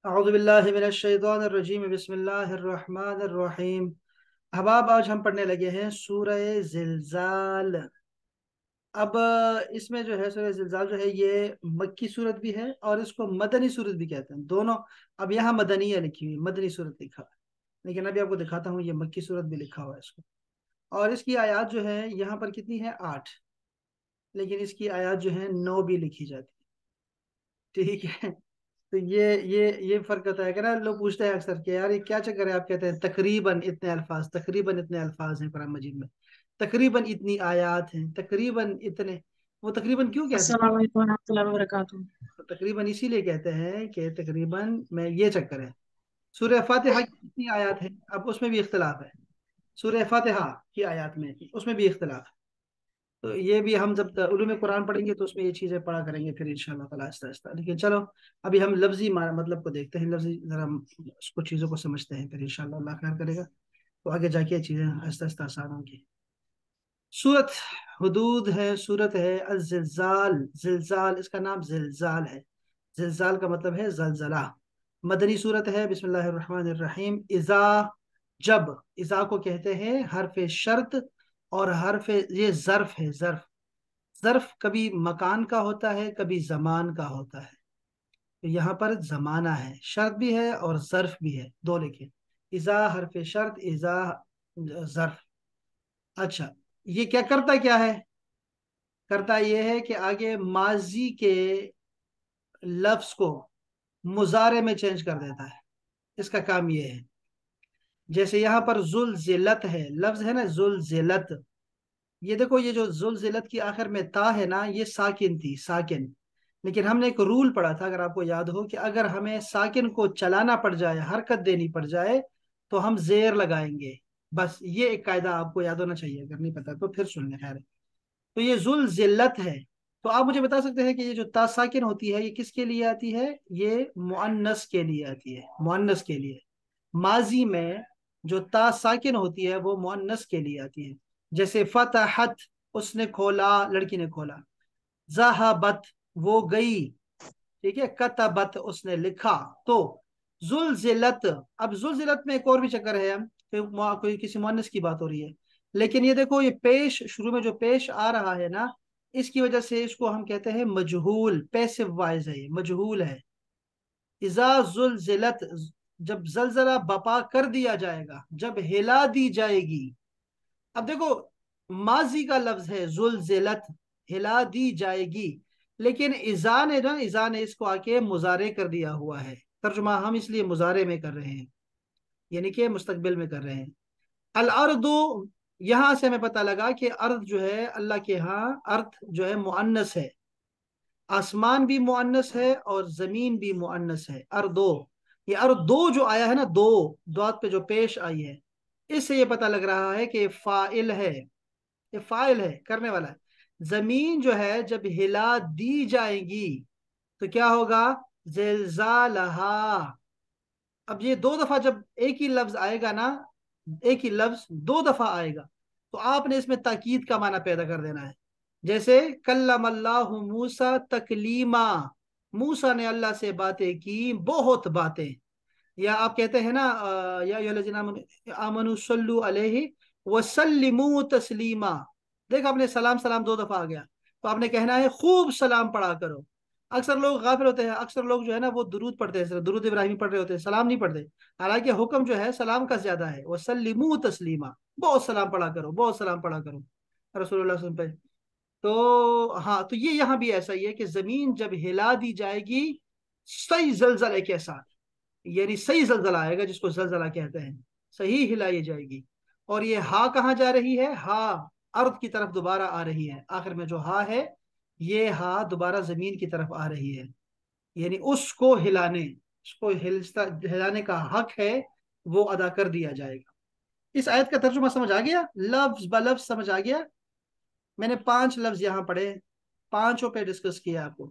औज़ु बिल्लाहि मिनश शैतानिर रजीम बिस्मिल्लाहिर रहमानिर रहीम। अहबाब, आज हम पढ़ने लगे हैं सूरह जिलजाल। अब इसमें जो है सूरह जिलजाल जो है ये मक्की सूरत भी है और इसको मदनी सूरत भी कहते हैं, दोनों। अब यहाँ मदनिया लिखी हुई, मदनी सूरत लिखा है, लेकिन अभी आपको दिखाता हूँ, ये मक्की सूरत भी लिखा हुआ है इसको। और इसकी आयत जो है यहाँ पर कितनी है, 8। लेकिन इसकी आयत जो है 9 भी लिखी जाती है, ठीक है। तो ये फर्क होता है कि ना, लोग पूछते हैं अक्सर कि यार ये क्या चक्कर है, आप कहते हैं तकरीबन इतने अल्फाज हैं कुरान मजीद में, तकरीबन इतनी आयत हैं, तकरीबन इतने। वो तकरीबन क्यों कहते हैं? अस्सलाम वालेकुम रहमतुल्लाहि व बरकातुहू। तो तकरीबन इसीलिए कहते हैं कि तकरीबन में ये चक्कर है। सूरह फातिहा की कितनी आयत है, अब उसमें भी इख्तलाफ है। सूरह फातिहा की आयत में उसमें भी इख्तलाफ है। तो ये भी हम जब उलूम कुरान पढ़ेंगे तो उसमें ये चीज़ें पढ़ा करेंगे फिर इंशाल्लाह ताला आहिस्ता आहिस्ता। लेकिन चलो, अभी हम लफ्जी मतलब को देखते हैं, लफ्जी जरा हम उसको चीज़ों को समझते हैं, फिर इंशाल्लाह अल्लाह खैर करेगा तो आगे जाके चीज़ें आहिस्ता आहिस्ता आसान होंगी। सूरत हुदूद है, सूरत है अज़्ज़िलज़ाल। जिलजाल, इसका नाम जिलजाल है। जिलजाल का मतलब है जलजला। मदनी सूरत है। बिस्मिल्लाहिर्रहमानिर्रहीम। इज़ा, जब। इज़ा को कहते हैं हरफ शर्त, और हरफ, ये ज़र्फ है, ज़र्फ। ज़र्फ कभी मकान का होता है, कभी जमान का होता है। तो यहाँ पर जमाना है, शर्त भी है और ज़र्फ भी है, दो लिखे। इज़ा हरफ शर्त, इज़ा ज़र्फ। अच्छा, ये क्या करता, क्या है? करता ये है कि आगे माजी के लफ्ज को मुजारे में चेंज कर देता है। इसका काम ये है। जैसे यहाँ पर जुल जिलत है, लफ्ज है ना जुल जिलत। ये देखो, ये जो जुल जिलत की आखिर में ता है ना, ये साकिन थी, साकिन। लेकिन हमने एक रूल पढ़ा था, अगर आपको याद हो, कि अगर हमें साकिन को चलाना पड़ जाए, हरकत देनी पड़ जाए, तो हम जेर लगाएंगे। बस ये एक कायदा आपको याद होना चाहिए, अगर नहीं पता तो फिर सुन लें, खैर। तो ये जुल जिल्लत है। तो आप मुझे बता सकते हैं कि ये जो ता साकिन होती है, ये किसके लिए आती है? ये मुअन्नस के लिए आती है, मुअन्नस के लिए। माजी में जो ता साकिन होती है वो मुअन्नस के लिए आती है। जैसे फतहत, उसने खोला, लड़की ने खोला। ज़हाबत, वो गई। ठीक है। कतबत, उसने लिखा। तो जुलजिलत। अब जुलजिलत में एक और भी चक्कर है, हम कोई किसी मुअन्नस की बात हो रही है, लेकिन ये देखो, ये पेश, शुरू में जो पेश आ रहा है ना, इसकी वजह से इसको हम कहते हैं मजहूल, पैसिव वॉइस है, ये मजहूल है। इजा जुलजिलत, जब जलजला बपा कर दिया जाएगा, जब हिला दी जाएगी। अब देखो, माजी का लफ्ज है जुलजिलत, हिला दी जाएगी। लेकिन इजा ने इसको आके मुजारे कर दिया हुआ है। तर्जुमा हम इसलिए मुजारे में कर रहे हैं, यानी कि मुस्तकबिल में कर रहे हैं। अल अर्दु, यहां से हमें पता लगा कि अर्द जो है अल्लाह के यहाँ, अर्थ जो है मुअन्नस है। आसमान भी मुअन्नस है और जमीन भी मुअन्नस है, अर्दो। ये अर्दो जो आया है ना, दो दाद पे जो पेश आई है, इससे ये पता लग रहा है कि ये फाइल है, ये फाइल है, करने वाला है। जमीन जो है जब हिला दी जाएगी तो क्या होगा? जिलजालहा। अब ये दो दफा जब एक ही लफ्ज आएगा ना, एक ही लफ्ज दो दफा आएगा, तो आपने इसमें ताकीद का माना पैदा कर देना है। जैसे कल्लमल्लाहु मूसा तकलीमा, मूसा ने अल्लाह से बातें की, बहुत बातें। या आप कहते हैं ना, या अय्युहल्लज़ीना आमनू सल्लु अलैहि वसल्लिमू तस्लीमा। देख, आपने सलाम सलाम दो दफा आ गया, तो आपने कहना है खूब सलाम पढ़ा करो। अक्सर लोग गाफिल होते हैं, अक्सर लोग जो है ना वो दुरूद पढ़ते हैं, सिर्फ दुरूद इब्राहिमी पढ़ रहे होते हैं, सलाम नहीं पढ़ते। हालांकि हुक्म जो है सलाम का ज्यादा है, वसल्लिमू तस्लीमा, बहुत सलाम पढ़ा करो, बहुत सलाम पढ़ा करो रसूलुल्लाह सल्लल्लाहु अलैहि वसल्लम पे। तो हाँ, तो ये यहाँ भी ऐसा ही है कि जमीन जब हिला दी जाएगी, सही जलजले के साथ, यानी सही जलजला आएगा, जिसको जलजला कहते हैं, सही हिलाई जाएगी। और ये हा कहाँ जा रही है? हा अर्द की तरफ दोबारा आ रही है। आखिर में जो हा है, ये हा दोबारा जमीन की तरफ आ रही है, यानी उसको हिलाने, उसको हिलाने का हक है, वो अदा कर दिया जाएगा। इस आयत का तर्जुमा समझ आ गया? लफ्ज ब लफ्ज समझ आ गया? मैंने 5 लफ्ज यहाँ पढ़े, पांचों पे डिस्कस किया आपको।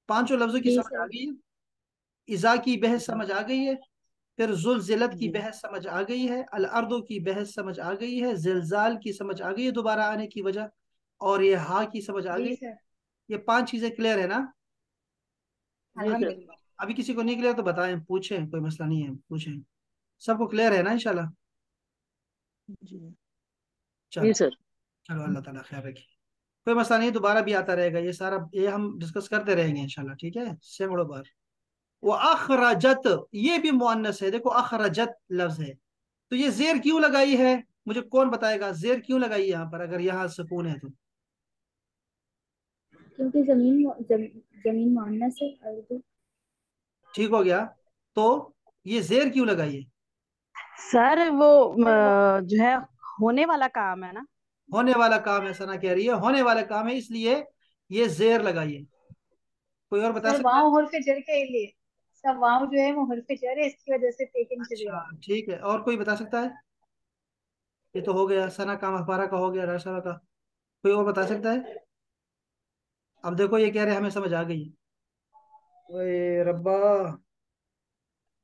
पांचों लफ्जों की जी समझ आ सर। गई है? इजा की बहस समझ आ गई है, फिर जुलजिलत की जी बहस समझ आ गई है, अल अर्दो की बहस समझ आ गई है, जिलजाल की समझ आ गई है दोबारा आने की वजह, और ये हा की समझ आ जी गई। सर। ये 5 चीजें क्लियर है ना? हाँ ये जी सर। अभी किसी को नहीं क्लियर तो बताएं, पूछें, कोई मसला नहीं है, पूछें। सबको क्लियर है ना इंशाल्लाह? जी। चलो। जी सर। चलो, अल्लाह ताला खैर रखे। कोई मसला नहीं, दोबारा भी आता रहेगा ये सारा, ये हम डिस्कस करते रहेंगे इंशाल्लाह, ठीक है, सैकड़ों बार। वो अखरजत, ये भी मुअन्नस है, देखो अखरजत लफ्ज है, तो ये जेर क्यों लगाई है? मुझे कौन बताएगा जेर क्यों लगाई है यहाँ पर, अगर यहाँ सुकून है तो? क्योंकि जमीन मुअन्नस है अर्दु। ठीक हो गया। तो ये जेर क्यों लगाई है? सर वो जो है होने वाला काम है ना। होने वाला काम है, सना कह रही है होने वाला काम है, इसलिए ये जेर लगाई है। कोई और बता सर सकता है? वाव हर्फ जर के लिए, सर वाव जो है वो हर्फ जर है, इसकी वजह से टेकन से दिया अच्छा, हुआ है। ठीक है, और कोई बता सकता है? ये तो हो गया, सना का अखबारा का हो गया, राशा का। कोई और बता सकता है? अब देखो ये कह रहे हैं हमें समझ आ गई है। ओए रब्बा,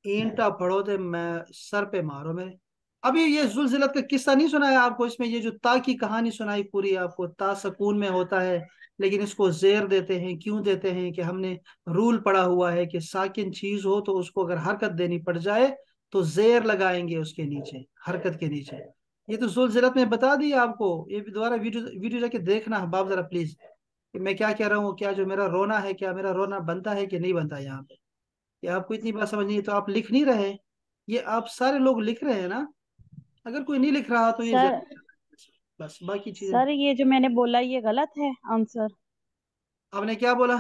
ईंटा पढ़ो थे मैं सर पे मारो मेरे। अभी ये जुलजिलत का किस्सा नहीं सुनाया आपको? इसमें ये जो ता की कहानी सुनाई पूरी आपको, ता सकून में होता है, लेकिन इसको जेर देते हैं, क्यों देते हैं? कि हमने रूल पढ़ा हुआ है कि साकिन चीज हो तो उसको अगर हरकत देनी पड़ जाए तो जेर लगाएंगे उसके नीचे, हरकत के नीचे। ये तो जुलजिलत में बता दिया आपको, ये भी दोबारा वीडियो वीडियो जाके देखना बाप जरा प्लीज, कि मैं क्या कह रहा हूँ, क्या जो मेरा रोना है, क्या मेरा रोना बनता है कि नहीं बनता यहाँ पे? कि आपको इतनी बात समझ नहीं है तो आप लिख नहीं रहे, ये आप सारे लोग लिख रहे हैं ना। अगर कोई नहीं लिख रहा तो ये सर बस बाकी चीजें। सर ये जो मैंने बोला ये गलत है आंसर। आपने क्या बोला?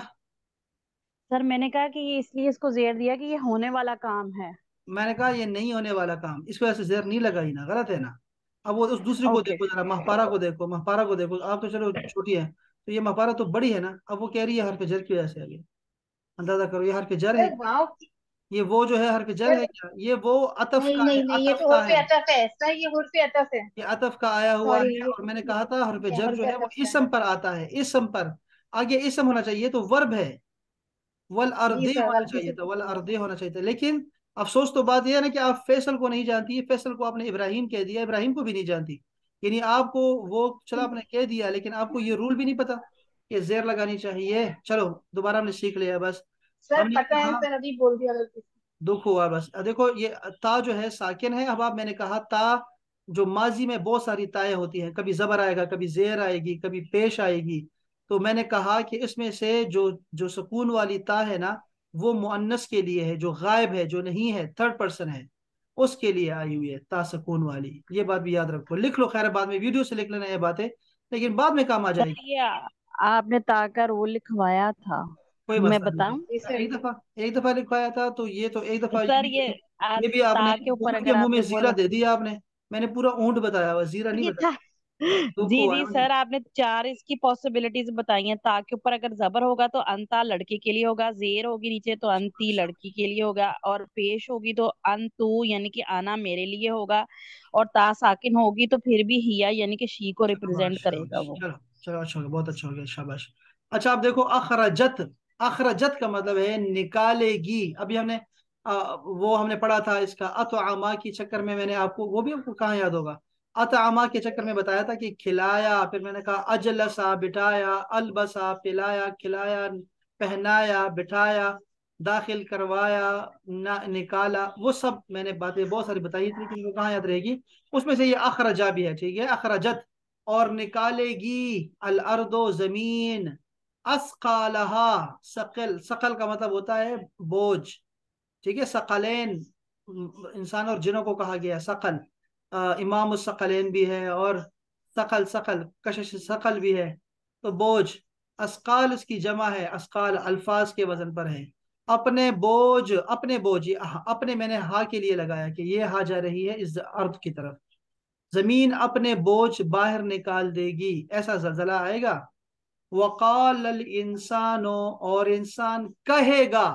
सर मैंने कहा कि ये इसलिए इसको जेर दिया कि ये होने वाला काम है। मैंने कहा ये नहीं होने वाला काम, इस वजह से जेर नहीं लगाई ना, गलत है ना। अब वो उस दूसरे को ओके। देखो जरा, महपारा को देखो, महपारा को देखो, आप तो चलो छोटी है, तो ये महपारा तो बड़ी है ना। अब वो कह रही है हरफ जर की वजह से, आगे अंदाजा करो ये हरफ जर है सर क्या? वाव ये वो जो है हरफ जर सर, है क्या? ये वो अतफ नहीं का है, नहीं नहीं, ये अतफ तो का हर्फ है। अतफ है सर, ये हर्फ अतफ है। ये अतफ का आया हुआ सॉरी, है, और मैंने कहा था हरफ ये जर हर्फ जो है वो अतफ का है। इसम पर आता है, इसम पर। आगे इसम होना चाहिए तो वर्ब है, वल जी अर्दे सर, होना गलती चाहिए से था, पूछ वल लिया। अर्दे होना चाहिए था, लेकिन अफसोस तो बात यह है ना कि आप फैसल को नहीं जानती है, फैसल को आपने इब्राहिम कह दिया, इब्राहिम को भी नहीं जानती। यानी आपको वो, चलो आपने कह दिया, लेकिन आपको ये रूल भी नहीं पता कि जेर लगानी चाहिए। चलो, दोबारा हमने सीख लिया बस। सर हमने पता है कहा सर, अभी बोल दिया गलती से। दुख हुआ बस। देखो ये ता जो है साकिन है। अब आप, मैंने कहा ता जो माजी में बहुत सारी ताएं होती हैं, कभी जबर आएगा, कभी जेर आएगी, कभी पेश आएगी। तो मैंने कहा कि इसमें से जो जो सुकून वाली ता है ना, वो मुअन्नस के लिए है, जो गायब है, जो नहीं है, थर्ड पर्सन है, उसके लिए आई हुई है ता सुकून वाली। ये बात भी याद रखो, लिख लो, खैर बाद में वीडियो से लिख लेना ये बातें, लेकिन बाद में काम आ सर जाएगी। ये आपने ताका रोल लिखवाया था। कोई मैं मसला नहीं बताऊं। जी है, सर एक जी। दफा, एक दफा लिखवाया था तो ये तो एक दफा सर ये ये भी आपने ता के ऊपर ऊँट के अगर मुंह में आपने जीरा बोला। दे दिया आपने। मैंने पूरा ऊँट बताया हुआ, जीरा नहीं ये बताया। था। दुख जी हुआ है जी मुझे। सर आपने चार इसकी पॉसिबिलिटीज बताई हैं। ता के ऊपर अगर जबर होगा तो अंता लड़के के लिए होगा, जेर होगी नीचे तो अंती लड़की के लिए होगा, और पेश होगी तो अंतु यानी कि आना मेरे लिए होगा, और ता साकिन होगी तो फिर भी हिया यानी कि शी को शाबाश रिप्रेजेंट करेगा शाबाश, वो। चलो चलो, अच्छा हो गया, बहुत अच्छा हो गया, शाबाश। अच्छा, आप देखो अखरजत, अखरजत का मतलब है निकालेगी। अभी हमने वो हमने पढ़ा था इसका, अतआमा की चक्कर में मैंने आपको, वो भी आपको कहाँ याद होगा, अतआमा के चक्कर में बताया था कि खिलाया, फिर मैंने कहा अजलसा बिठाया, अलबसा पिलाया, खिलाया, पहनाया, बिठाया, दाखिल करवाया, निकाला, वो सब मैंने बातें बहुत सारी बताई थी, लेकिन वो कहाँ याद रहेगी। उसमें से ये अखरजा भी है, ठीक है, अखरजत। और निकालेगी अल अर्दो जमीन, अस्कालहा, सकल, सकल का मतलब होता है बोझ, ठीक है, सकलैन, इंसान और जिनों को कहा गया सकल। इमाम सकलैन भी है, और सकल, सकल कशिश सकल भी है, तो बोझ। अस्काल इसकी जमा है, अस्काल अल्फाज के वजन पर है। अपने बोझ, अपने बोझ, ये अपने मैंने हा के लिए लगाया कि ये हा जा रही है इस अर्द की तरफ। जमीन अपने बोझ बाहर निकाल देगी, ऐसा जलजला आएगा। वकाल इंसानो, और इंसान कहेगा,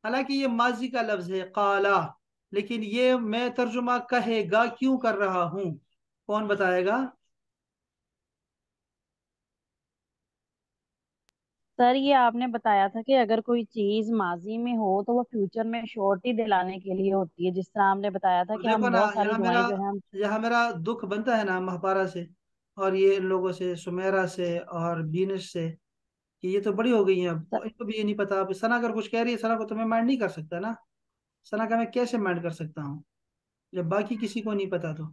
हालांकि ये माजी का लफ्ज है काला, लेकिन ये मैं तर्जुमा कहेगा क्यों कर रहा हूं? कौन बताएगा? सर ये आपने बताया था कि अगर कोई चीज माजी में हो तो वो फ्यूचर में श्योरिटी दिलाने के लिए होती है, जिस तरह आपने बताया था और कि देखो हम ना, बहुत सारी दुआएं जो है हम। यहाँ मेरा दुख बनता है ना महपारा से, और ये इन लोगों से, सुमेरा से और बीनिश से, कि ये तो बड़ी हो गई हैं, अब स- इनको भी ये नहीं पता। अब सना अगर कुछ कह रही है, सना को तो मैं माइंड नहीं कर सकता ना। सना का मैं कैसे माइंड कर सकता हूँ जब बाकी किसी को नहीं पता तो।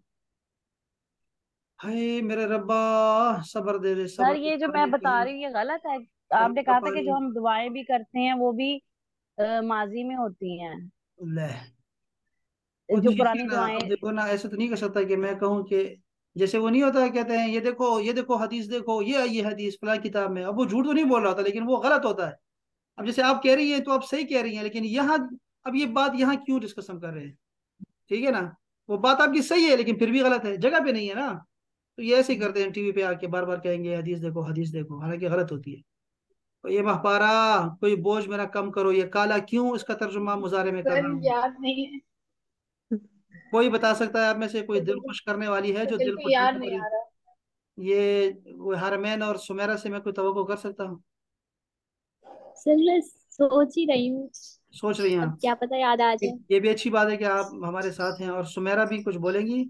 हाय मेरे रब्बा, सब्र दे दे, सर सब्र के ये जो मैं पानी बता पियो, रही हूँ ये गलत है। सब्र आपने का कहा था कि पानी। जो हम दुआएं भी करते हैं वो भी माजी में होती हैं। ले, वो जो ठीक है पुरानी ना। अब दुआएं। देखो ना, ऐसे तो नहीं कर सकता कि मैं कहूँ कि जैसे वो नहीं होता, कहते हैं ये देखो हदीस देखो, ये हदीस फलां किताब में। अब वो झूठ तो नहीं बोल रहा था, लेकिन वो गलत होता है। अब जैसे आप कह रही हैं तो आप सही कह रही हैं, लेकिन यहाँ, अब ये बात यहाँ क्यों डिस्कस हम कर रहे हैं? ठीक है ना। वो बात आपकी सही है, लेकिन फिर भी गलत है, जगह पे नहीं है ना। तो ये ऐसे ही करते हैं, टीवी पे आके बार बार कहेंगे हदीस देखो, हालांकि गलत होती है। तो ये महपारा, कोई बोझ मेरा कम करो, ये काला क्यों, इसका तर्जुमा मुजारे में कर सर रहा हूँ। याद नहीं है। कोई बता सकता है आप में से कोई तो दिल बिल्कुल, खुश करने वाली है तो जो दिल बिल्कुल को याद ठंडा नहीं करे? आ रहा। ये वो हरमैन और सुमेरा से मैं कोई तवक्को कर सकता हूँ? सर मैं सोच ही रही हूँ, सोच रही हैं अब आप? क्या पता याद आ जाए। ये भी अच्छी बात है कि आप हमारे साथ हैं। और सुमेरा भी कुछ बोलेंगी?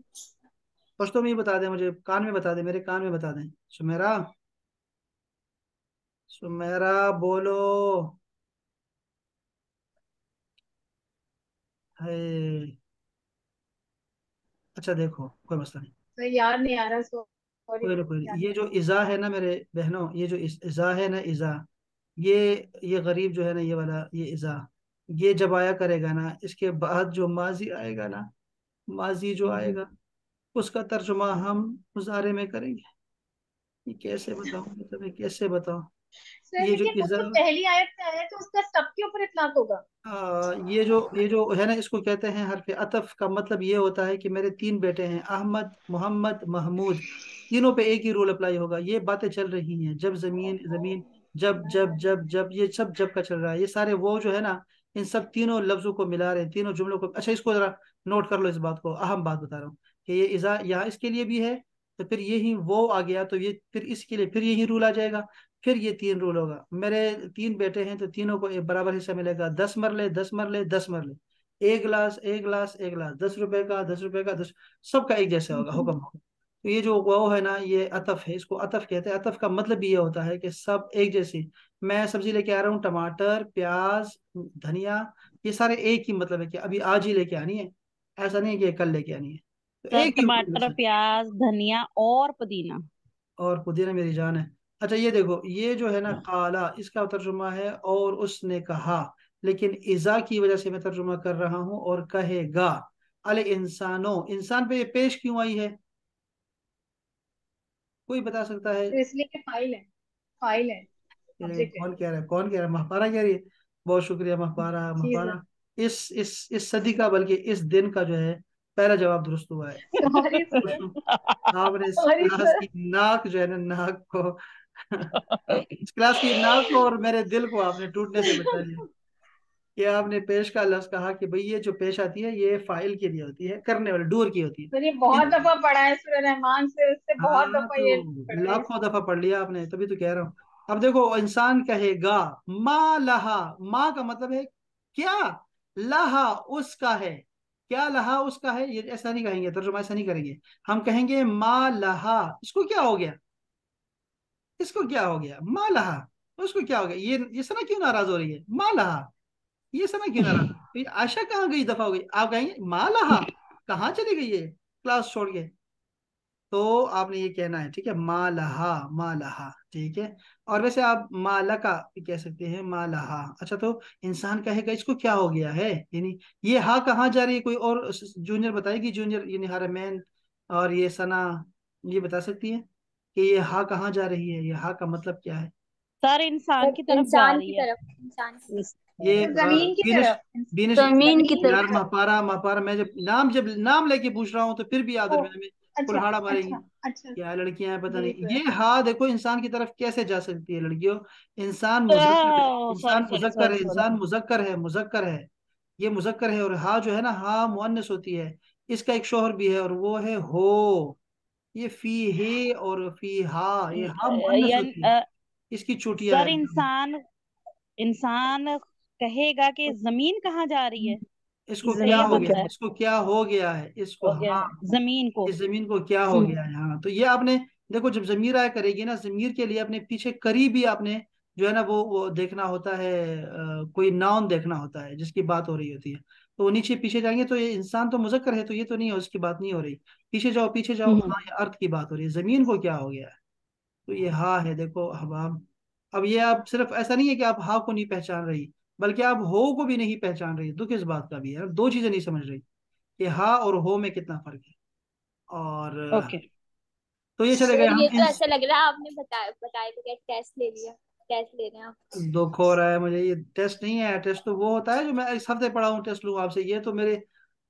पश्तो में ही बता दें, मुझे कान में बता दें, मेरे कान में बता दें। सुमेरा, सुमेरा बोलो। है। अच्छा देखो, कोई मसला नहीं। सर याद नहीं आ रहा, सॉरी। कोई नहीं। याद ये नहीं आ जो इज़ा है ना मेरे बहनों, ये जो इज़ा है ना, इज़ा, ये ये गरीब जो है ना, ये वाला, ये इज़ा, ये जब आया करेगा ना, इसके बाद जो माजी आएगा ना, माजी जो आएगा, उसका तर्जुमा हम मुजारे में करेंगे। ये कैसे बताऊं मैं तुम्हें, कैसे बताऊं? सर, ये जो लेकिन वो इज़ा, तो पहली आयत से आया है, तो उसका सबके ऊपर इतलाक होगा। ये जो है ना, इसको कहते हैं हरफ अतफ। का मतलब ये होता है कि मेरे तीन बेटे हैं, अहमद, मोहम्मद, महमूद, तीनों पे एक ही रूल अप्लाई होगा। ये बातें चल रही हैं, जब जमीन जमीन, जब ये सब जब का चल रहा है, ये सारे वो जो है ना, इन सब तीनों लफ्जों को मिला रहे हैं, तीनों जुमलों को। अच्छा इसको जरा नोट कर लो, इस बात को, अहम बात बता रहा हूँ कि ये इज़ा यहाँ इसके लिए भी है, तो फिर यही वो आ गया, तो ये फिर इसके लिए फिर यही रूल आ जाएगा। फिर ये तीन रूल होगा, मेरे तीन बेटे हैं तो तीनों को एक बराबर हिस्सा मिलेगा, 10 मरले, 10 मरले, 10 मरले, एक गिलास, एक गिलास, एक गिलास, 10 रुपए का, 10 रुपए का, 10, सबका एक जैसा होगा, हुक्म होगा। तो ये जो वो है ना, ये अतफ है, इसको अतफ कहते हैं। अतफ का मतलब ये होता है कि सब एक जैसी। मैं सब्जी लेके आ रहा हूँ, टमाटर, प्याज, धनिया, ये सारे एक ही, मतलब है कि अभी आज ही लेके आनी है, ऐसा नहीं है कि कल लेके आनी है। तो सर एक ही टमाटर, प्याज, धनिया और पुदीना। और पुदीना मेरी जान है। अच्छा ये देखो, ये जो है ना काला, इसका तर्जुमा है और उसने कहा, लेकिन इजा की वजह से मैं तर्जुमा कर रहा हूं, और कहेगा। अले इंसानो, इंसान पे ये पेश क्यों आई है? कोई बता सकता है? तो इसलिए कि फाइल है, फाइल है, ये ऑब्जेक्ट है। कौन कह रहा है, कौन कह रहा है? महपारा कह रही है। बहुत शुक्रिया महपारा, जी सर। महपारा। इस सदी का, बल्कि इस दिन का जो है, पहला जवाब दुरुस्त हुआ है। Sorry sir. आपने इस सॉरी क्लास सर। की नाक जो है ना, नाक को इस क्लास की नाक को और मेरे दिल को आपने टूटने से बचा लिया। ये आपने पेश का लफ्ज कहा कि भाई ये जो पेश आती है, ये फाइल के लिए होती है, करने वाले, डूर की होती है। सर ये बहुत दफा पढ़ा है सूरह रहमान से, उससे बहुत हाँ दफा ये तो पढ़ा है लाखों इसको। दफा पढ़ लिया आपने, तभी तो कह रहा हूँ। अब देखो, इंसान कहेगा, माँ लहा, माँ का मतलब है क्या, लहा उसका है, क्या लहा उसका है, ये ऐसा नहीं कहेंगे, तर्जुमा ऐसा नहीं करेंगे। हम कहेंगे माँ लहा, इसको क्या हो गया, इसको क्या हो गया, माँ लहा, उसको क्या हो गया, ये सना क्यों नाराज हो रही है, माँ लहा, ये सना क्यों नाराज, तो ये आशा कहाँ गई, दफा हो गई। आप कहेंगे माँ लहा, कहाँ चली गई ये क्लास छोड़ के? तो आपने ये कहना है, ठीक है, मालहा, मालहा, ठीक है। और वैसे आप मालका भी कह सकते हैं, मालहा। अच्छा तो इंसान कहेगा इसको क्या हो गया है, यानी ये हा कहाँ जा रही है? कोई और जूनियर बताएगी, जूनियर यानी हरमैन और ये सना, ये बता सकती है कि ये हा कहाँ जा रही है, ये हा का मतलब क्या है? सर इंसान सर की तरफ जा इंसान की रही है। तरफ, इंसान की तरफ। ये तो जमीन की बीनिश, तरफ। बीनिश, जमीन की जमीन की यार तरफ। तरफ। महापारा, महापारा, मैं जब नाम लेके पूछ रहा हूँ तो फिर भी आप ओ, दरमियान में अच्छा कुल्हाड़ा मारेंगी। अच्छा अच्छा। क्या लड़कियां हैं पता जी नहीं। सर। ये हाँ देखो, इंसान की तरफ कैसे जा सकती है लड़कियों? इंसान मुजक्कर है, सॉरी इंसान सॉरी मुजक्कर सॉरी है, सॉरी। इंसान मुजक्कर है, मुजक्कर है। ये मुजक्कर है, और हाँ जो है ना, हाँ मुअन्नस होती है। इसका एक शोहर भी है, और वो है हो। ये फी है और फी हा, ये हाँ मुअन्नस यानी होती है। इसकी चोटियां सर है। इंसान, इंसान कहेगा कि जमीन कहाँ जा रही है। इसको इससे क्या ये हो गया, बनता है। इसको क्या हो गया है, इसको, हो गया हाँ, है जमीन को। इस जमीन को क्या हो हम्म। गया है। हाँ तो ये आपने देखो, जब जमीर आया करेगी ना, जमीर के लिए आपने पीछे करी भी आपने जो है ना वो देखना होता है, कोई नाउन देखना होता है जिसकी बात हो रही होती है। तो वो नीचे पीछे जाएंगे तो ये इंसान तो मुजक्कर है, तो ये तो नहीं है, उसकी बात नहीं हो रही। पीछे जाओ पीछे जाओ, हम्म। हाँ ये अर्थ की बात हो रही है। जमीन को क्या हो गया है? तो ये हा है, देखो हबाब। अब ये आप सिर्फ ऐसा नहीं है कि आप हा को नहीं पहचान रही, बल्कि आप हो को भी नहीं पहचान रही। दुख इस बात का भी है, दो चीजें नहीं समझ रही कि हा और हो में कितना फर्क है। और ओके। तो ये चले गए सर हम ये तो इन। ऐसा लग रहा है आपने बताया बताया तो क्या टेस्ट ले लिया, टेस्ट ले रहे हैं आप। दुख हो रहा है मुझे, ये टेस्ट नहीं है। टेस्ट तो वो होता है जो मैं इस हफ्ते पढ़ा हूँ, टेस्ट लूँ आपसे। ये तो मेरे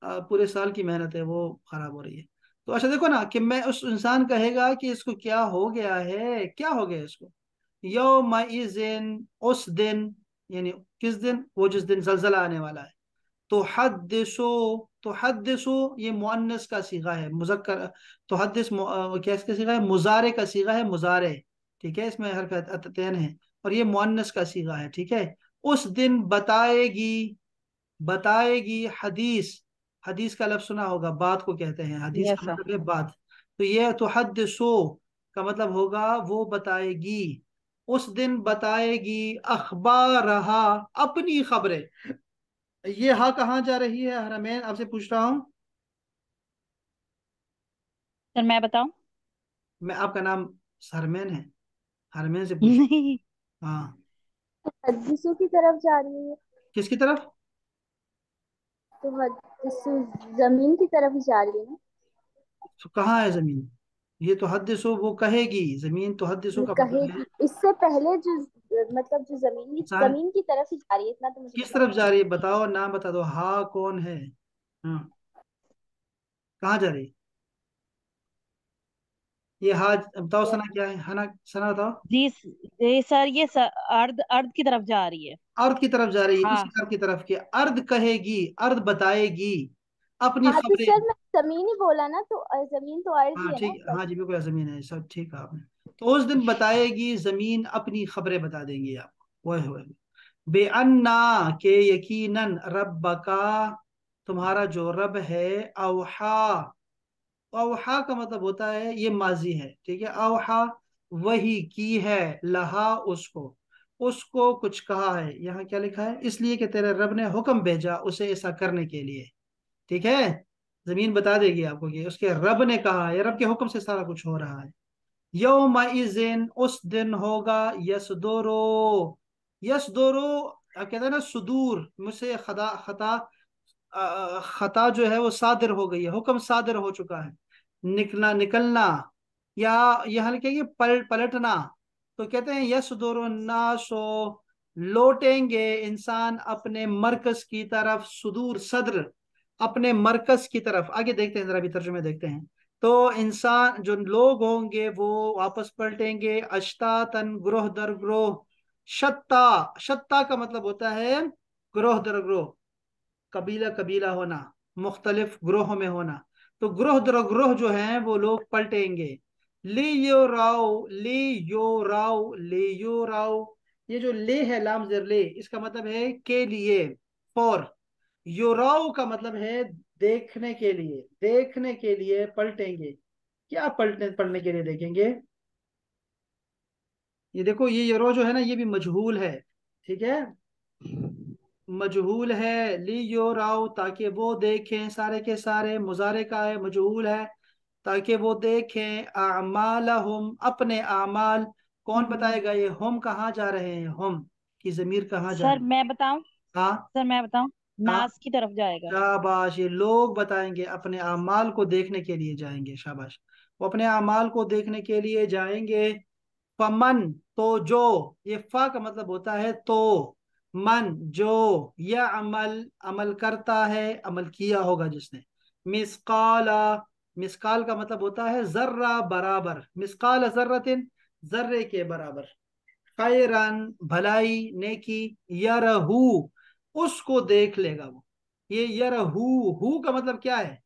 पूरे साल की मेहनत है, वो खराब हो रही है। तो अच्छा देखो ना, कि मैं उस इंसान कहेगा कि इसको क्या हो गया है, क्या हो गया इसको। यौमइज़िन, उस दिन, यानी किस दिन, वो जिस दिन जलजला आने वाला है। तुहद्दिसु, तुहद्दिसु ये मुअन्नस का सीगा है, मुजक्कर। तुहद्दिस क्या इसका सीगा है? मुजारे का सीगा है, मुजारे। ठीक है, इसमें हरकत अतैन है। और ये मुअन्नस का सीगा है, ठीक है। उस दिन बताएगी, बताएगी हदीस। हदीस का लफ्ज सुना होगा, बात को कहते हैं, हदीस यस का सर। मतलब है बात। तो ये तुहद्दिसु का मतलब होगा वो बताएगी। उस दिन बताएगी अखबारहा, अपनी खबरें। ये हा कहाँ जा रही है हरमैन, आपसे पूछ रहा हूँ। सर मैं बताऊं? मैं, आपका नाम हरमैन है? हरमैन से पूछ। नहीं। हाँ। हदीसों की तरफ जा रही है। किसकी तरफ? तो हदीसों जमीन की तरफ ही जा रही है ना। तो कहाँ है जमीन? ये तो हद्दिसो वो कहेगी, जमीन तो हद्दिसो ये का मतलब है कहेगी इससे पहले जो मतलब जो इंसान। जमीन की तरफ ही जा रही है, इतना तो मुझे किस पता तरफ है। जा रही है बताओ, नाम बता दो, हा कौन है? हाँ, कहाँ जा रही है ये हा? बताओ क्या? सना, क्या है हना? सना बताओ। जी सर, ये अर्ध अर्ध की तरफ जा रही है। अर्ध की तरफ जा रही है, इस हाँ। अर्ध की तरफ के अर्ध कहेगी, अर्ध बताएगी अपनी हाँ तो खबरें। सर मैं जमीन ही बोला ना, तो जमीन तो अर्ज ही हाँ है ना ठीक, मतलब। हाँ जी बिल्कुल, जमीन है, सब ठीक है आपने। तो उस दिन बताएगी जमीन, अपनी खबरें बता देंगी आपको। वह बेअन्ना, के यकीनन, रब्बका, तुम्हारा जो रब है, अवहा। अवहा का मतलब होता है, ये माजी है, ठीक है। अवहा, वही की है, लहा, उसको। उसको कुछ कहा है, यहाँ क्या लिखा है, इसलिए कि तेरे रब ने हुक्म भेजा उसे ऐसा करने के लिए। ठीक है, जमीन बता देगी आपको कि उसके रब ने कहा है, रब के हुक्म से सारा कुछ हो रहा है। यौमइज़िन, उस दिन होगा, यसदुरो, यसदुरो, आप कहते हैं ना सुदूर, मुझसे खता खता, खता जो है वो सादिर हो गई है, हुक्म सादिर हो चुका है। निकलना, निकलना, या यहाँ लिखेंगे पलटना। तो कहते हैं यसदुरु नासो, लौटेंगे इंसान अपने मरकज की तरफ, सुदूर सद्र, अपने मरकज की तरफ। आगे देखते हैं, जरा भी तर्जुमे देखते हैं। तो इंसान, जो लोग होंगे वो वापस पलटेंगे, अश्तातन, ग्रोह दर ग्रोह। शत्ता, शत्ता का मतलब होता है ग्रोह दर ग्रोह, कबीला कबीला होना, मुख्तलिफ ग्रोह में होना। तो ग्रोह दर ग्रोह जो हैं वो लोग पलटेंगे। ले यो राव, ले यो राव, ले यो राव। ये जो ले है, लाम जर ले, इसका मतलब है के लिए, फॉर। योराव का मतलब है देखने के लिए, देखने के लिए पलटेंगे। क्या पलटने, पढ़ने के लिए देखेंगे? ये देखो, ये योरो जो है ना, ये भी मजहूल है, ठीक है। मजहूल है, ली योराव, ताकि वो देखें, सारे के सारे मुजारे का है, मजहूल है, ताकि वो देखें अमालहुम, अपने अमाल। कौन बताएगा ये? हम कहाँ जा रहे हैं, हम की जमीर कहाँ जा सर रही है? मैं बताऊं? हाँ, सर मैं बताऊं, हाँ, नास की तरफ जाएगा। शाबाश, ये लोग बताएंगे, अपने अमाल को देखने के लिए जाएंगे, शाबाश। वो अपने अमाल को देखने के लिए जाएंगे। फमन, तो जो, ये फा का मतलब होता है तो। मन, जो, यह अमल, अमल करता है, अमल किया होगा जिसने। मिसकाला, मिसकाल का मतलब होता है जर्रा, बराबर। मिसकाल जर्रतिन, जर्रे के बराबर। खैरन, भलाई, नेकी। यरहू, उसको देख लेगा वो। ये यरहू, हु का मतलब क्या है?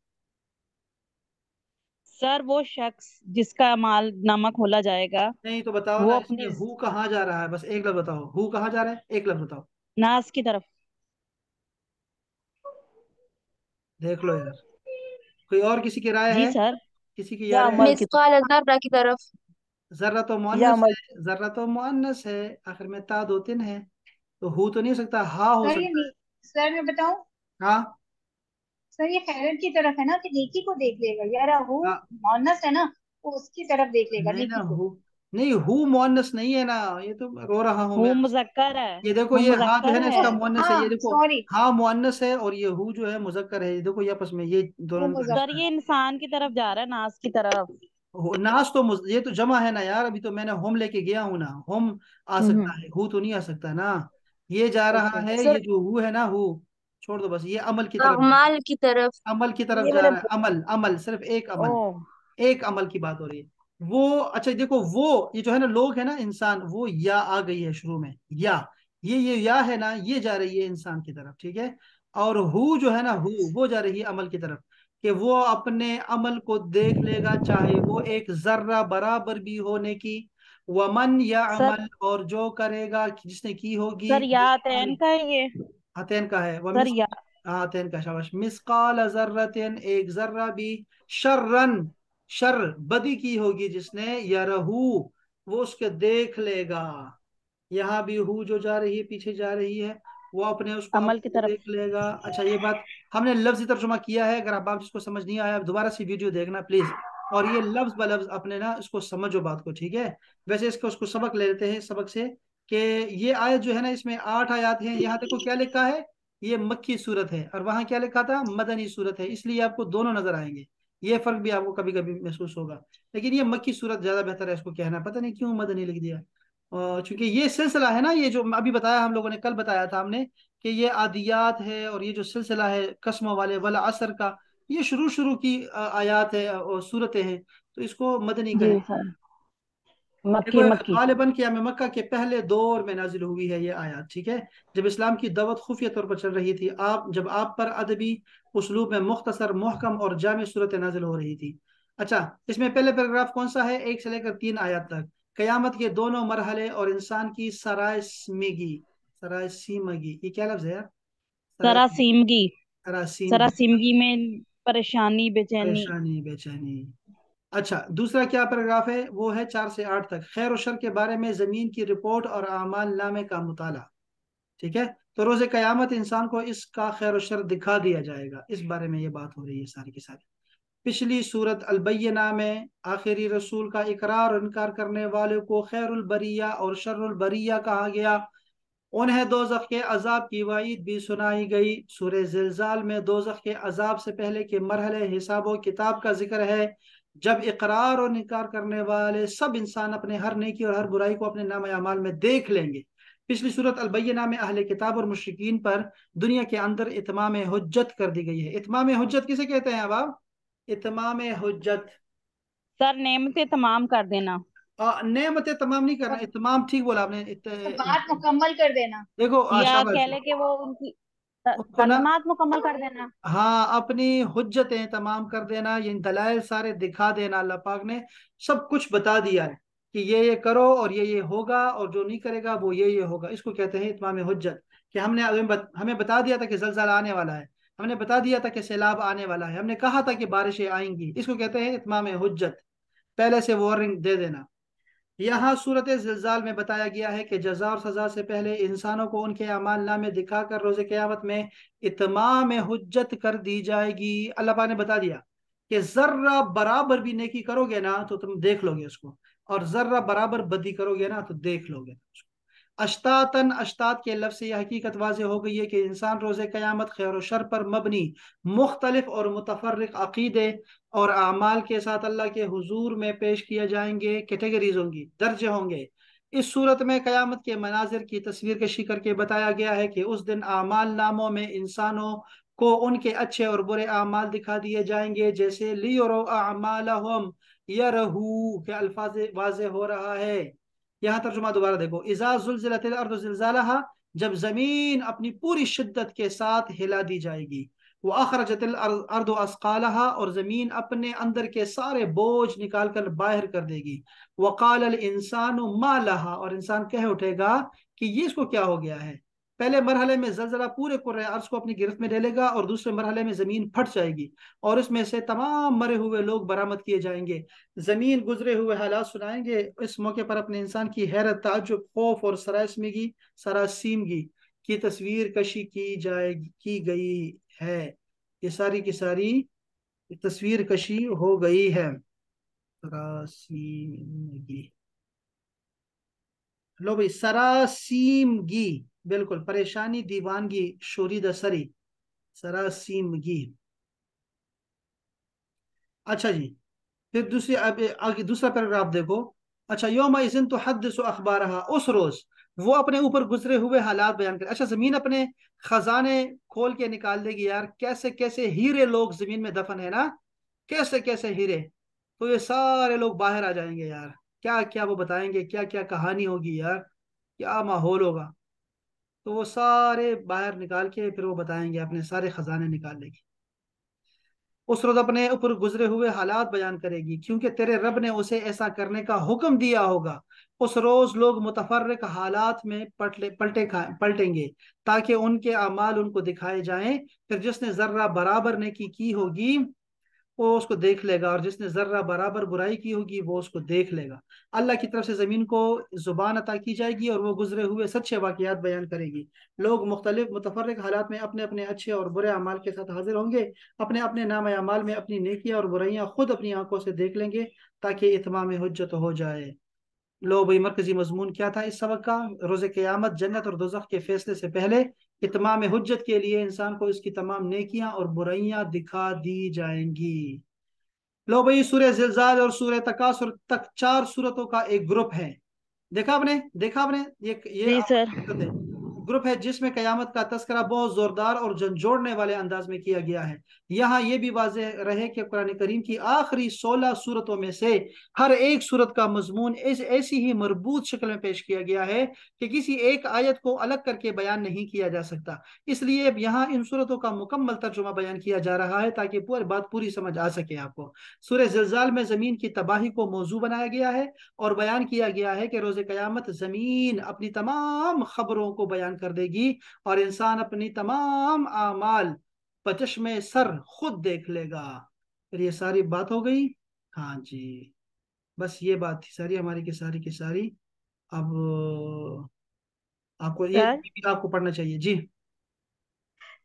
सर वो शख्स जिसका माल नामा खोला जाएगा, नहीं तो बताओ वो ना, इसमें अपनी हु कहाँ जा रहा है, बस एक लफ्ज बताओ, हु कहाँ जा रहा है, एक लफ्ज बताओ। नास की तरफ। देख लो यार, कोई और किसी की राय जी है? सर। किसी की या यार है? अमल की तरफ। मिसकाल अज़र्रा की तरफ। जर्रा तो या मुअन्नस अमल। है, जर्रा तो मुअन्नस है, आखिर में ता दो तीन है, तो हु तो नहीं हो सकता, हा हो सर सकता है। सर मैं बताऊं, हाँ सर ये खैरत की तरफ है ना, कि नेकी को देख लेगा यार, वो हाँ। मोहनस है ना, वो उसकी तरफ देख लेगा, नहीं ना नेकी को। हु, नहीं हु मुअन्नस नहीं है ना, ये तो रो रहा हूं मैं। हूँ मुजक्कर है। ये देखो हूँ ये हा जो है मुजक्कर ना है। इसका मुअन्नस है, ये हाँ देखो सॉरी, हा मुअन्नस है और ये हु जो है मुजक्कर है, ये देखो ये आपस में ये वो दोनों का सर रिश्ता मुजफ्फर। ये इंसान की तरफ जा रहा है, नास की तरफ। नास तो ये तो जमा है ना यार, अभी तो मैंने होम लेके गया हूं ना, होम आ हम्म। सकता है, हु तो नहीं आ सकता ना। ये जा रहा ओके। है, सर ये जो हु है ना, हु छोड़ दो बस, ये अमल की तरफ जा रहा अमाल की तरफ, है, अमल की तरफ ये जा मैंने रहा है, अमल अमल सिर्फ एक ओ। अमल, एक अमल की बात हो रही है। वो अच्छा देखो, वो ये जो है ना लोग है ना इंसान, वो या आ गई है शुरू में, या ये या है ना, ये जा रही है इंसान की तरफ, ठीक है। और हु जो है ना, हु वो जा रही है अमल की तरफ, कि वो अपने अमल को देख लेगा, चाहे वो एक जर्रा बराबर भी होने की। वमन या सर अमल, और जो करेगा जिसने की होगी सर यातैन का है ये। हतैन का है वह सर मिस, या। हाँ हतैन का, शाबाश, मिसकाल जर्रतिन, एक जर्रा भी, शर्रन, शर बदी की होगी जिसने, यरहू वो उसके देख लेगा। यहाँ भी हु जो जा रही है पीछे जा रही है, वो अपने उसको अमल की आपको तरफ। देख लेगा। अच्छा ये बात हमने लफ्जी तर्जुमा किया है, अगर आप जिसको समझ नहीं आया दोबारा से वीडियो देखना प्लीज, और ये लफ्ज ब लफ्ज अपने ना इसको समझो बात को, ठीक है। वैसे इसको उसको सबक ले लेते हैं सबक से, कि ये आयत जो है ना इसमें 8 आयत हैं, यहाँ देखो क्या लिखा है, ये मक्की सूरत है, और वहां क्या लिखा था, मदनी सूरत है, इसलिए आपको दोनों नजर आएंगे, ये फर्क भी आपको कभी कभी महसूस होगा। लेकिन ये मक्की सूरत ज्यादा बेहतर है इसको कहना, पता नहीं क्यों मदनी लिख दिया। चूंकि ये सिलसिला है ना, ये जो अभी बताया हम लोगों ने, कल बताया था हमने, कि ये आदियात है, और ये जो सिलसिला है कसमों वाले वाला असर का, ये शुरू शुरू की आयात है और सूरतें हैं, तो इसको मदनी जी कहें। सर। देखो मक्की मक्की। गालिबन क़ियाम मक्का के पहले दौर में नाजिल हुई है ये आयत, ठीक है। जब इस्लाम की दावत खुफिया तौर पर चल रही थी, आप जब आप पर अदबी उस्लूब में मुख्तसर मुहकम और जामे सूरत नाजिल हो रही थी। अच्छा, इसमें पहले पैराग्राफ कौन सा है, 1 से लेकर 3 आयत तक, कयामत के दोनों मरहले और इंसान की सरायसीमगी, सरायसीमगी ये क्या लफ्ज है यार, सराय, सरासीमगी। सरासीमगी, सरासीमगी में परेशानी बेचैनी। परेशानी बेचैनी। अच्छा दूसरा क्या पैराग्राफ है, वो है 4 से 8 तक, खैर और शर के बारे में जमीन की रिपोर्ट और आमाल नामे का मुताला, ठीक है। तो रोजे कयामत इंसान को इसका खैर और शर दिखा दिया जाएगा, इस बारे में ये बात हो रही है सारी की सारी। पिछली सूरत अलबय्यना में आखिरी रसूल का इकरार और इनकार करने वाले को खैरुल बरिया और शर्रुल बरिया कहा गया। उन्हें दोजख के अजाब की वाइद भी सुनाई गई। सूरह जिलजाल में दोजख के अजाब से पहले के मरहले हिसाब व किताब का जिक्र है, जब इकरार और इनकार करने वाले सब इंसान अपने हर नेकी और हर बुराई को अपने नाम अमाल में देख लेंगे। पिछली सूरत अलबय्यना में अहले किताब और मुशरिकीन पर दुनिया के अंदर इतमाम हुज्जत कर दी गई है। इतमाम हुज्जत किसे कहते हैं अब आप, इतमाम हुज्जत, सर नेम से तमाम कर देना। नेमत तमाम नहीं करना, सब इतमाम ठीक बोला आपने सब बात मुकम्मल कर देना। देखो या कह शाबाश, ले कि वो उनकी उनको ना, तालीमात मुकम्मल कर देना। हाँ अपनी हुज्जतें तमाम कर देना, ये दलाइल सारे दिखा देना, अल्लाह पाक ने सब कुछ बता दिया है, कि ये करो और ये होगा, और जो नहीं करेगा वो ये होगा, इसको कहते हैं इत्माम हुज्जत। कि हमने हमें बता दिया था कि जलजला आने वाला है, हमने बता दिया था कि सैलाब आने वाला है, हमने कहा था कि बारिशें आएंगी, इसको कहते हैं इत्माम हुज्जत, पहले से वार्निंग दे देना। यहाँ सूरत जिलजाल में बताया गया है कि जजा और सजा से पहले इंसानों को उनके अमाल नामे दिखाकर रोज़े क़यामत में इत्माम हुज्जत कर दी जाएगी। अल्लाह पाक ने बता दिया कि जर्रा बराबर भी नेकी करोगे ना तो तुम देख लोगे उसको, और जर्रा बराबर बदी करोगे ना तो देख लोगे उसको। अश्तातन, अश्तात के लफ्ज़ से यह हकीकत वाज़ेह हो गई है कि इंसान रोज़े क़यामत खैर और शर पर मबनी मुख्तलिफ और मुतफर्रिक अकीदे और आमाल के साथ अल्लाह के हुजूर में पेश किए जाएंगे, कैटेगरीज होंगी, दर्जे होंगे। इस सूरत में कयामत के मनाजिर की तस्वीर कशी करके बताया गया है कि उस दिन आमाल नामों में इंसानों को उनके अच्छे और बुरे आमाल दिखा दिए जाएंगे, जैसे लियरो अमालहुम यरहू के अल्फाज वाजे हो रहा है। यहाँ तर्जुमा दोबारा देखो, इज़ा ज़ुलज़िलतिल अर्दु ज़िलज़ालहा, जब जमीन अपनी पूरी शिद्दत के साथ हिला दी जाएगी, वो अखरजतिल अर्दु अस्कालहा, और जमीन अपने अंदर के सारे बोझ निकाल कर बाहर कर देगी। वकाल अल इंसानु मा लहा, और इंसान कह उठेगा कि ये इसको क्या हो गया है। पहले मरहले में जलजला पूरे कुर्रे अर्ज को अपनी गिरफ्त में ले लेगा, और दूसरे मरहले में जमीन फट जाएगी और इसमें से तमाम मरे हुए लोग बरामद किए जाएंगे। जमीन गुजरे हुए हालात सुनाएंगे। इस मौके पर अपने इंसान की हैरत, ताज्जुब, खौफ और सरासीमगी की तस्वीर कशी की गई है। ये सारी की सारी तस्वीर कशी हो गई है। सरासीमगी, लो भाई, सरासीमगी, बिल्कुल, परेशानी, दीवानगी, शोरीदा सरी, सरासीमगी। अच्छा जी, फिर दूसरी, अब आगे दूसरा पैराग्राफ देखो। अच्छा, योम इज़िन तो हद्दिसु अखबारहा, उस रोज वो अपने ऊपर गुजरे हुए हालात बयान करे। अच्छा, जमीन अपने खजाने खोल के निकाल देगी यार, कैसे कैसे हीरे लोग जमीन में दफन है ना, कैसे कैसे हीरे। तो ये सारे लोग बाहर आ जाएंगे यार, क्या क्या वो बताएंगे, क्या क्या कहानी होगी यार, क्या माहौल होगा। तो वो सारे बाहर निकाल के फिर वो बताएंगे, अपने सारे खजाने निकाल लेगी। उस रोज अपने ऊपर गुजरे हुए हालात बयान करेगी, क्योंकि तेरे रब ने उसे ऐसा करने का हुक्म दिया होगा। उस रोज लोग मुतफर्रिक हालात में पलटेंगे, ताकि उनके अमाल उनको दिखाए जाएं। फिर जिसने जर्रा बराबर नेकी की होगी वो उसको देख लेगा, और जिसने जर्रा बराबर बुराई की होगी वो उसको देख लेगा। अल्लाह की तरफ से जमीन को जुबान अता की जाएगी, और वो गुजरे हुए सच्चे वाकयात बयान करेगी। लोग मुख्तलिफ मुतफर्रिक हालात में अपने अपने अच्छे और बुरे अमाल के साथ हाजिर होंगे। अपने अपने नाम अमाल में अपनी नेकियां और बुराइयां खुद अपनी आंखों से देख लेंगे, ताकि इत्माम हुज्जत हो जाए। लो भाई, मरकजी मजमून क्या था इस सबक का? रोज़ क़यामत जन्नत और दोज़ख के फैसले से पहले इत्माम हुज्जत के लिए इंसान को इसकी तमाम नेकियां और बुराइयां दिखा दी जाएंगी। लो भाई, सूरह जिलज़ाल और सूरह तकासुर तक 4 सूरतों का एक ग्रुप है। देखा आपने ये जी सर। ग्रुप है जिसमें कयामत का तस्करा बहुत जोरदार और झंझोड़ने वाले अंदाज में किया गया है। यहाँ ये भी वाज़ेह रहे कि कुरान करीम की आखिरी 16 सूरतों में से हर एक सूरत का मजमून ऐसी ही मरबूत शक्ल में पेश किया गया है कि किसी एक आयत को अलग करके बयान नहीं किया जा सकता। इसलिए अब यहाँ इन सूरतों का मुकम्मल तर्जुमा बयान किया जा रहा है, ताकि पूरी बात पूरी समझ आ सके आपको। सूरह जिलज़ाल में जमीन की तबाही को मौजू बनाया गया है, और बयान किया गया है कि रोज़े क़यामत जमीन अपनी तमाम खबरों को बयान कर देगी, और इंसान अपनी तमाम आमाल पचश्मे सर खुद देख लेगा। फिर ये सारी बात हो गई। हाँ जी, बस ये बात थी सारी हमारी की सारी। अब आपको ये सर, भी आपको पढ़ना चाहिए जी।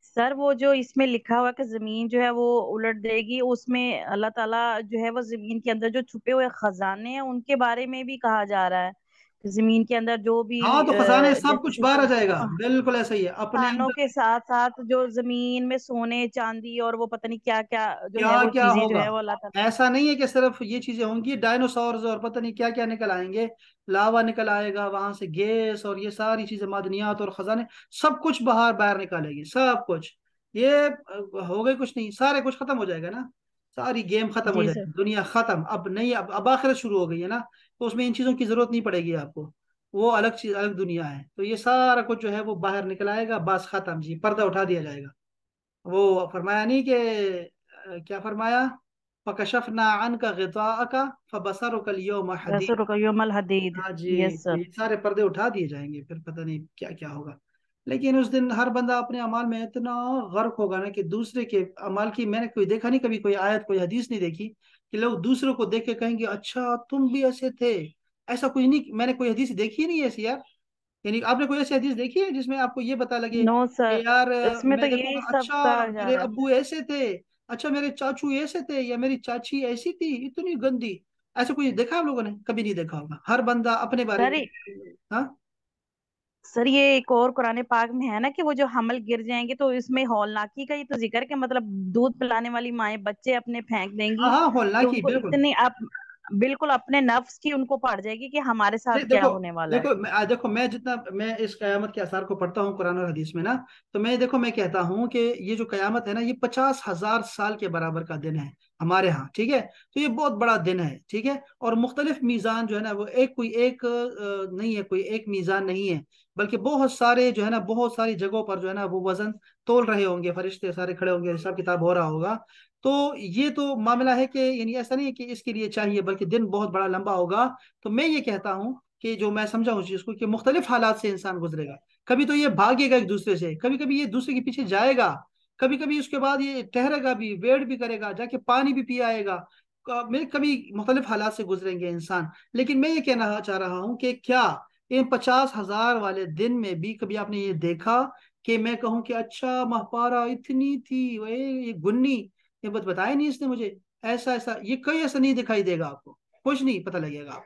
सर वो जो इसमें लिखा हुआ है कि जमीन जो है वो उलट देगी, उसमें अल्लाह ताला जो है वो जमीन के अंदर जो छुपे हुए खजाने हैं उनके बारे में भी कहा जा रहा है कि जमीन के अंदर जो भी हाँ, तो खजाने सब जैसे कुछ बाहर आ जैसे जाएगा, बिल्कुल ऐसा ही है अपने खानों अंदर। के साथ साथ जो जमीन में सोने चांदी और वो पता नहीं क्या क्या जो है क्या वो क्या चीजें जो होगा, है वो अल्लाह ताला। ऐसा नहीं है कि सिर्फ ये चीजें होंगी, डायनासोर्स और पता नहीं क्या क्या निकल आएंगे, लावा निकल आएगा वहां से, गैस और ये सारी चीजें, मादनियात और खजाने, सब कुछ बाहर बाहर निकालेगी, सब कुछ। ये हो गई कुछ नहीं, सारे कुछ खत्म हो जाएगा ना, सारी गेम खत्म हो जी सर। जाएगी, दुनिया खत्म, अब नहीं, अब आखिरत शुरू हो गई है ना, तो उसमें इन चीजों की जरूरत नहीं पड़ेगी आपको। वो अलग चीज, अलग दुनिया है, तो ये सारा कुछ जो है वो बाहर निकल आएगा, बस खत्म जी, पर्दा उठा दिया जाएगा। वो फरमाया नहीं कि क्या फरमाया, फकशफना अन्का गिताअका फबसरुका अल-यौम हदीद। रसूल का यौमल हदीद। हाँ जी, यस तो सर। ये सारे पर्दे उठा दिए जाएंगे, फिर पता नहीं क्या क्या होगा। लेकिन उस दिन हर बंदा अपने अमाल में इतना गर्क होगा ना, कि दूसरे के अमाल की, मैंने कोई देखा नहीं कभी, कोई आयत कोई हदीस नहीं देखी कि लोग दूसरों को देख के कहेंगे अच्छा तुम भी ऐसे थे। ऐसा कुछ नहीं, मैंने कोई हदीस देखी ही नहीं ऐसी यार। यानी आपने कोई ऐसी हदीस देखी है जिसमें आपको ये पता लगे नो कि सर, यार इसमें तो मैं यही देखूंगा, सब अच्छा कहा जा मेरे रहा है। अब्बू ऐसे थे, अच्छा मेरे चाचू ऐसे थे, या मेरी चाची ऐसी थी, इतनी गंदी। ऐसा कोई देखा आप लोगों ने? कभी नहीं देखा होगा, हर बंदा अपने बारे सर, में। हाँ सर ये एक और कुरान पाक में है ना कि वो जो हमल गिर जाएंगे तो इसमें हौलनाकी का ये तो जिक्र है कि मतलब दूध पिलाने वाली माएं बच्चे अपने फेंक हाँ देंगी, हाँ, होलना कि की उनको बिल्कुल। इतनी आप बिल्कुल अपने नफ्स की उनको पड़ जाएगी कि हमारे साथ नहीं, क्या देखो, होने वाला है। देखो मैं जितना मैं इस कयामत के आसार को पढ़ता हूँ कुरान और हदीस में ना, तो मैं देखो मैं कहता हूँ कि ये जो कयामत है ना, ये 50,000 साल के बराबर का दिन है हमारे यहाँ, ठीक है। तो ये बहुत बड़ा दिन है, ठीक है। और मुख्तलिफ मीज़ान जो है ना, वो एक कोई एक नहीं है, कोई एक मीज़ान नहीं है, बल्कि बहुत सारे जो है ना, बहुत सारी जगहों पर जो है ना वो वजन तोल रहे होंगे, फरिश्ते सारे खड़े होंगे, हिसाब किताब हो रहा होगा। तो ये तो मामला है कि यानी ऐसा नहीं है कि इसके लिए चाहिए, बल्कि दिन बहुत बड़ा लंबा होगा। तो मैं ये कहता हूँ कि जो मैं समझा उस चीज को, कि मुख्तलिफ हालात से इंसान गुजरेगा। कभी तो ये भागेगा एक दूसरे से, कभी कभी ये दूसरे के पीछे जाएगा, कभी कभी उसके बाद ये ठहरेगा भी, वेट भी करेगा, जाके पानी भी पी आएगा। मैं कभी मुख्तलिफ हालात से गुजरेंगे इंसान। लेकिन मैं ये कहना चाह रहा हूँ कि क्या इन 50,000 वाले दिन में भी कभी आपने ये देखा कि मैं कहूँ कि अच्छा महपारा इतनी थी, ये गुन्नी, ये बताया नहीं इसने मुझे, ऐसा ऐसा, ये कहीं ऐसा नहीं दिखाई देगा आपको, कुछ नहीं पता लगेगा।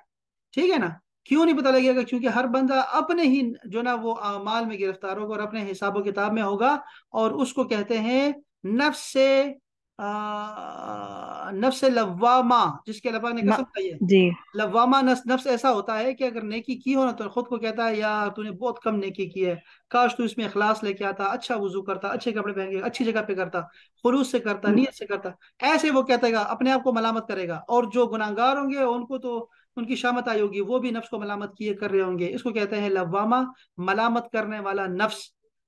ठीक है ना? क्यों नहीं पता लगेगा? क्योंकि हर बंदा अपने ही जो ना वो अमाल में गिरफ्तार होगा और अपने हिसाबो किताब में होगा। और उसको कहते हैं नफ्स से नफ्स लव्वामा, जिसके अल्लाह ने म, कसम खाई है। जी। लव्वामा नफ्स नफ्स ऐसा होता है कि अगर नेकी की हो ना तो खुद को कहता है यार तूने बहुत कम नेकी की है, काश तू इसमें इखलास लेके आता, अच्छा वजू करता, अच्छे कपड़े पहन के अच्छी जगह पे करता, खुलूस से करता, नीयत से करता। ऐसे वो कहता है, अपने आप को मलामत करेगा। और जो गुनाहगार होंगे उनको तो उनकी शामत आई होगी, वो भी नफ्स को मलामत किए कर रहे होंगे। इसको कहते हैं लव्वामा, मलामत करने वाला नफ्स।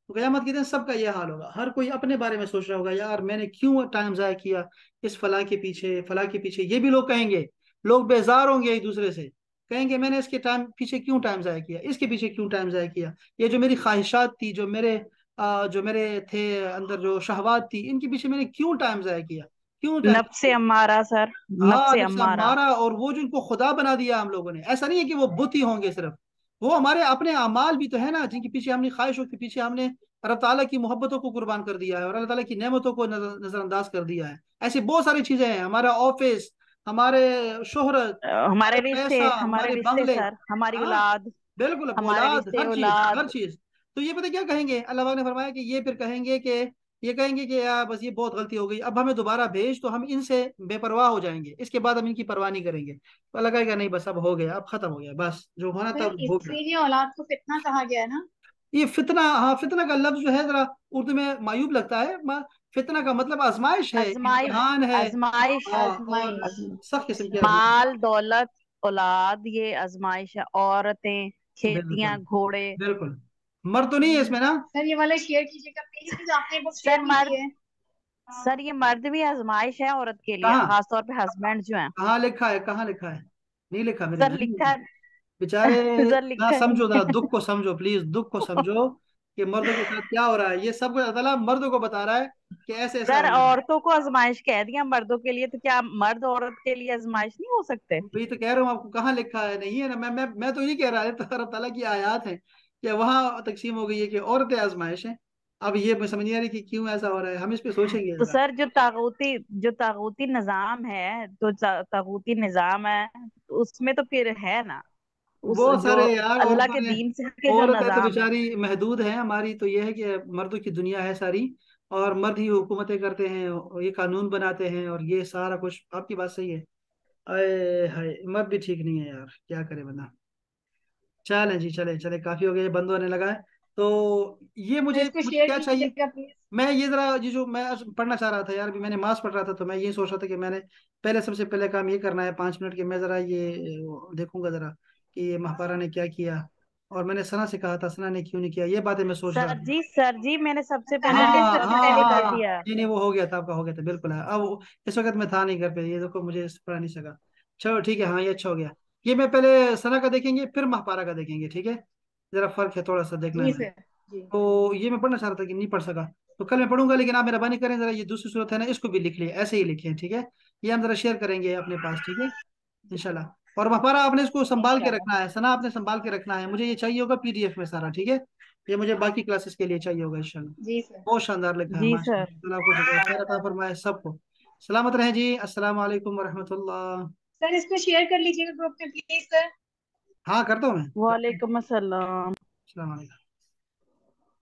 तो क़यामत के दिन सबका यह हाल होगा, हर कोई अपने बारे में सोच रहा होगा यार मैंने क्यों टाइम जाया किया इस फला के पीछे, फला के पीछे। ये भी लोग कहेंगे, लोग बेजार होंगे एक दूसरे से, कहेंगे मैंने इसके टाइम पीछे क्यों टाइम जाया किया, इसके पीछे क्यों टाइम जाया किया, ये जो मेरी ख्वाहिशात थी, जो मेरे थे अंदर जो शहवात थी, इनके पीछे मैंने क्यों टाइम जाया किया, क्यों टाइम। नफ्स से अम्मारा सर, नफ्स हाँ से नफ्स अम्मारा। अम्मारा। और वो जो इनको खुदा बना दिया हम लोगों ने, ऐसा नहीं है कि वो बुत ही होंगे सिर्फ, वो हमारे अपने अमाल भी तो है ना, जिनके पीछे हमने ख्वाहिशों के पीछे हमने अल्लाह ताला की मोहब्बतों को कुर्बान कर दिया है और अल्लाह ताला की नेमतों को नजरअंदाज कर दिया है। ऐसी बहुत सारी चीजें हैं, हमारा ऑफिस, हमारे शोहरत, हमारे हमारे रिश्ते, पैसा, हमारे हमारे रिश्ते बंगले। सर, हमारी हाँ औलाद, बिल्कुल, हमारे औलाद, रिश्ते हर चीज हर औलाद। चीज। तो ये पता क्या कहेंगे, अल्लाह ने फरमाया कि ये फिर कहेंगे कि ये कहेंगे कि यार बस ये बहुत गलती हो गई, अब हमें दोबारा भेज, तो हम इनसे बेपरवाह हो जाएंगे, इसके बाद हम इनकी परवाह नहीं करेंगे। तो अल्लाह कहेगा नहीं बस अब हो गया, अब खत्म हो गया, बस जो होना था सर वो हो गया। इसीलिए औलाद को फितना कहा गया है ना। ये फितना, हाँ फितना का लफ्ज जो है जरा उर्दू में मायूब लगता है। फितना का मतलब आजमाइश है, आजमाइश, इम्तिहान है। आजमाइश, हाँ और आजमाइश। सख्त किस्म की आजमाइश। माल दौलत औलाद, ये आजमाइश है। औरतें, बिल्कुल खेतियां, घोड़े। बिल्कुल। मर तो नहीं है इसमें ना? सर ये वाला शेयर कीजिएगा प्लीज, आपने बुक शेयर सर नहीं की मर्द, है। सर ये मर्द भी आजमाइश है औरत के लिए, कहाँ? खासतौर पे हस्बैंड जो है। कहाँ लिखा है, कहाँ लिखा है? नहीं लिखा मेरे सर में, नहीं लिखा लिखा। है। बेचारे, सर ना लिखा समझो, जरा है। दुख को समझो प्लीज, दुख को समझो कि मर्दों के साथ क्या हो रहा है। ये सब कुछ अल्लाह ताला मर्दों को बता रहा है कि ऐसे ऐसा सर होना है। औरतों को आजमाइश कह दिया, मर्दों के लिए तो क्या मर्द औरत के लिए आजमाइश नहीं हो सकते? वही तो कह रहा हूँ आपको, कहाँ लिखा है? नहीं है ना। मैं तो नहीं कह रहा है, तो अल्लाह ताला की आयत है कि वहां तकसीम हो गई है कि औरतें आजमाइश हैं। अब ये मैं समझ नहीं आ रही कि क्यों ऐसा हो रहा है, हम इस पे सोचेंगे तो जरा। सर जो तागूती निजाम है, तागूती निजाम है, तो उसमें तो फिर है ना, उस बहुत जो सारे यार अल्लाह औरतों के ने, दीन से हटके जो औरतें तो निजाम है। बेचारी महदूद हैं। हमारी तो ये है कि मर्दों की दुनिया है सारी, और मर्द ही हुकूमतें करते हैं और ये कानून बनाते हैं और ये सारा कुछ। आपकी बात सही है। अरे हाय, मर्द भी ठीक नहीं है यार, क्या करे बंदा। चले जी, चले चले, काफी हो गया, ये बंद होने लगा है। तो ये सर मुझे इसको मुझे शेयर क्या चाहिए, कीजिएगा प्लीज। मैं ये जरा ये जो मैं आज पढ़ना चाह रहा था यार, अभी मैंने मास पढ़ रहा था, तो मैं ये सोच रहा था कि मैंने पहले सबसे पहले काम ये करना है 5 मिनट के, मैं जरा ये देखूंगा जरा कि ये महापारा ने क्या किया, और मैंने सना से कहा था, सना ने क्यों नहीं किया, ये बातें मैं सोच रहा था। सर जी मैंने सबसे पहले सर ने हाँ सबसे सबसे हाँ पहले पहले हाँ कर कर हाँ, दिया। नहीं नहीं वो हो गया था, आपका हो गया था बिल्कुल है। अब इस वक्त मैं था नहीं घर पे, ये देखो मुझे पढ़ नहीं सका। चलो ठीक है, हाँ ये अच्छा हो गया। ये मैं पहले सना का देखेंगे फिर महापारा का देखेंगे, ठीक है? जरा फर्क है थोड़ा सा, देखना है जी मैंने। सर। जी। तो ये मैं पढ़ना चाह रहा था कि नहीं पढ़ सका, तो कल मैं पढ़ूंगा। लेकिन आप मेहरबानी करें जरा, ये दूसरी सूरत है ना, इसको भी लिख लिए, ऐसे ही लिखे, ठीक है? ये हम जरा शेयर करेंगे अपने पास, ठीक है? इंशाल्लाह। और हमारा आपने इसको संभाल के इंशाल्लाह। रखना है, सना आपने संभाल के रखना है, मुझे ये चाहिए होगा पीडीएफ में सारा, ठीक है? ये मुझे बाकी क्लासेस के लिए चाहिए होगा इंशाल्लाह। जी सर। बहुत शानदार लिखा है जी सर। माशाल्लाह, आपको जज़ाक खैर अता फरमाए सबको। सलामत रहें जी, अस्सलाम वालेकुम वरहमतुल्लाह। सर इसको शेयर कर लीजिएगा ग्रुप में प्लीज सर। हाँ करता हूँ मैं, करता हूँ। वालेकुम अस्सलाम। अस्सलाम वालेकुम।